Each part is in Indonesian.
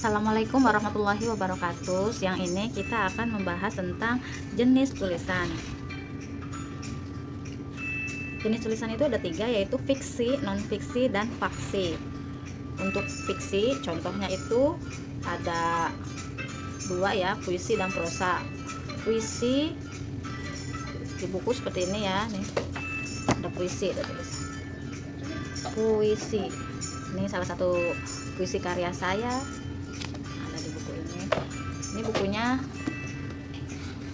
Assalamualaikum warahmatullahi wabarakatuh. Siang ini kita akan membahas tentang jenis tulisan. Jenis tulisan itu ada 3, yaitu fiksi, non-fiksi, dan faksi. Untuk fiksi, contohnya itu ada 2 ya, puisi dan prosa. Puisi di buku seperti ini ya, nih ada puisi, ada tulisan. Puisi, ini salah satu puisi karya saya. Ini bukunya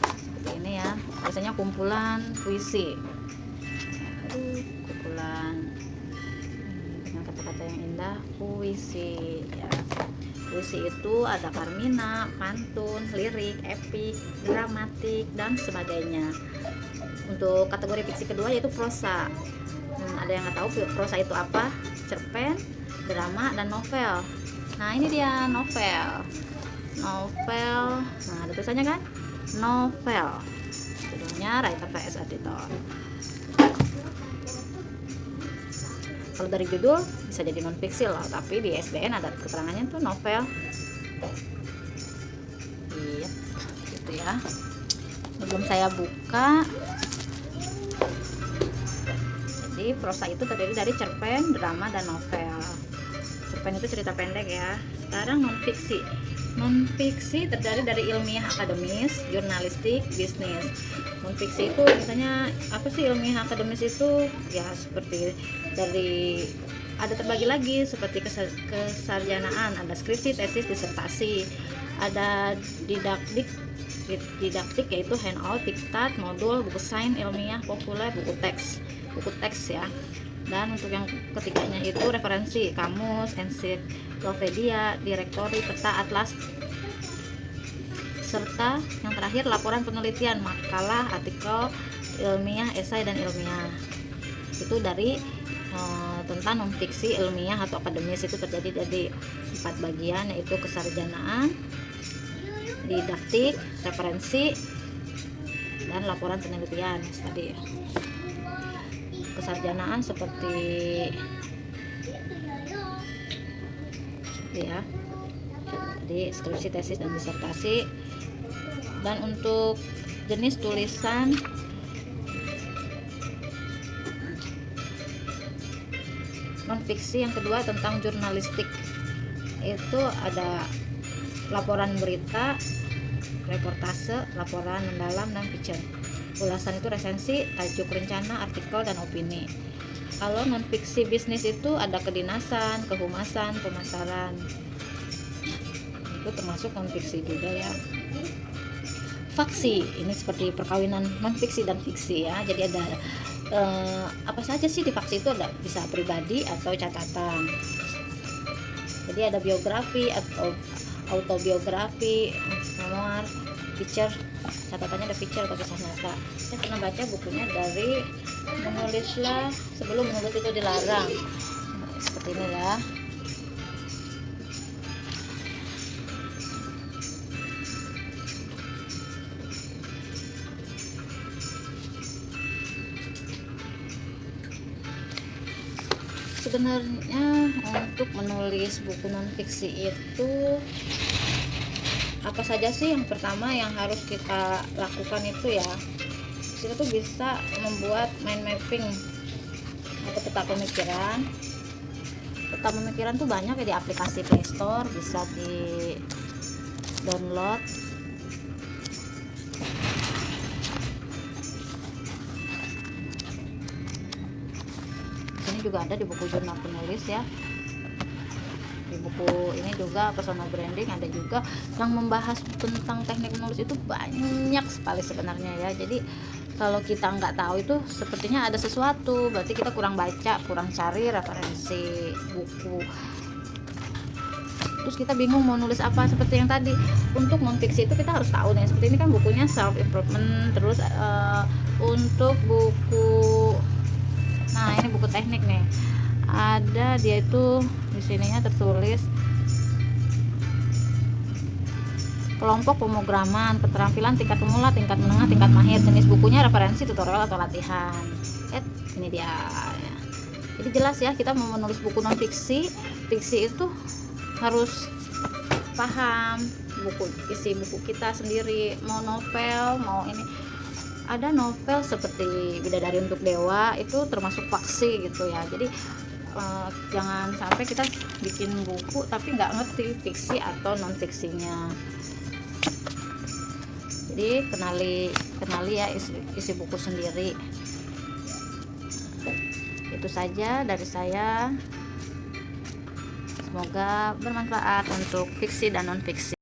seperti ini ya, biasanya kumpulan puisi. Kumpulan dengan kata-kata yang indah, puisi ya. Puisi itu ada karmina, pantun, lirik, epik, dramatik, dan sebagainya. Untuk kategori fiksi kedua yaitu prosa. Ada yang nggak tahu prosa itu apa? Cerpen, drama, dan novel. Nah, ini dia novel. Nah ada tulisannya kan, novel, judulnya Writer vs Editor. Kalau dari judul bisa jadi non fiksi loh, tapi di ISBN ada keterangannya tuh novel. Iya, gitu ya. Belum saya buka. Jadi prosa itu terdiri dari cerpen, drama, dan novel. Cerpen itu cerita pendek ya. Sekarang non fiksi. Non-fiksi terdiri dari ilmiah akademis, jurnalistik, bisnis. Non-fiksi itu misalnya apa sih ilmiah akademis itu? Ya seperti dari ada terbagi lagi seperti kesarjanaan, ada skripsi, tesis, disertasi. Ada didaktik yaitu handout, diktat, modul, buku sains ilmiah, populer, buku teks ya. Dan untuk yang ketiganya itu referensi, kamus, ensiklopedia, direktori, peta, atlas, serta yang terakhir laporan penelitian, makalah, artikel ilmiah, esai, dan ilmiah. Itu dari tentang non-fiksi ilmiah atau akademis itu terjadi dari 4 bagian, yaitu kesarjanaan, didaktik, referensi, dan laporan penelitian tadi. Kesarjanaan seperti ya, di skripsi, tesis, dan disertasi. Dan untuk jenis tulisan non-fiksi yang kedua tentang jurnalistik, itu ada laporan berita, reportase, laporan mendalam, dan feature. Ulasan itu resensi, tajuk rencana, artikel, dan opini. Kalau non-fiksi bisnis itu ada kedinasan, kehumasan, pemasaran. Itu termasuk non-fiksi juga ya. Faksi, ini seperti perkawinan non-fiksi dan fiksi ya. Jadi ada apa saja sih di faksi itu, ada bisa pribadi atau catatan. Jadi ada biografi atau autobiografi, memoir, feature. Catatannya ada feature atau kisah nyata. Saya pernah baca bukunya dari menulislah sebelum menulis itu dilarang. Seperti ini ya. Sebenarnya untuk menulis buku non-fiksi itu apa saja sih yang pertama yang harus kita lakukan itu ya, kita tuh bisa membuat mind mapping atau peta pemikiran. Peta pemikiran tuh banyak ya di aplikasi Play Store, bisa di download. Ini juga ada di buku jurnal penulis ya. Di buku ini juga personal branding ada juga yang membahas tentang teknik menulis, itu banyak sekali sebenarnya ya. Jadi kalau kita nggak tahu itu sepertinya ada sesuatu, berarti kita kurang baca, kurang cari referensi buku, terus kita bingung mau nulis apa. Seperti yang tadi untuk non-fiksi itu kita harus tahu nih, seperti ini kan bukunya self improvement. Terus untuk buku, nah ini buku teknik nih, ada dia itu di sininya tertulis kelompok pemrograman, keterampilan tingkat pemula, tingkat menengah, tingkat mahir. Jenis bukunya referensi, tutorial, atau latihan. Ini dia ya. Jadi jelas ya, kita mau menulis buku non fiksi, fiksi itu harus paham isi buku kita sendiri, mau novel, mau ini. Ada novel seperti Bidadari untuk Dewa itu termasuk faksi gitu ya. Jadi jangan sampai kita bikin buku tapi nggak ngerti fiksi atau non fiksinya. Jadi kenali ya isi buku sendiri. Itu saja dari saya. Semoga bermanfaat untuk fiksi dan non fiksi.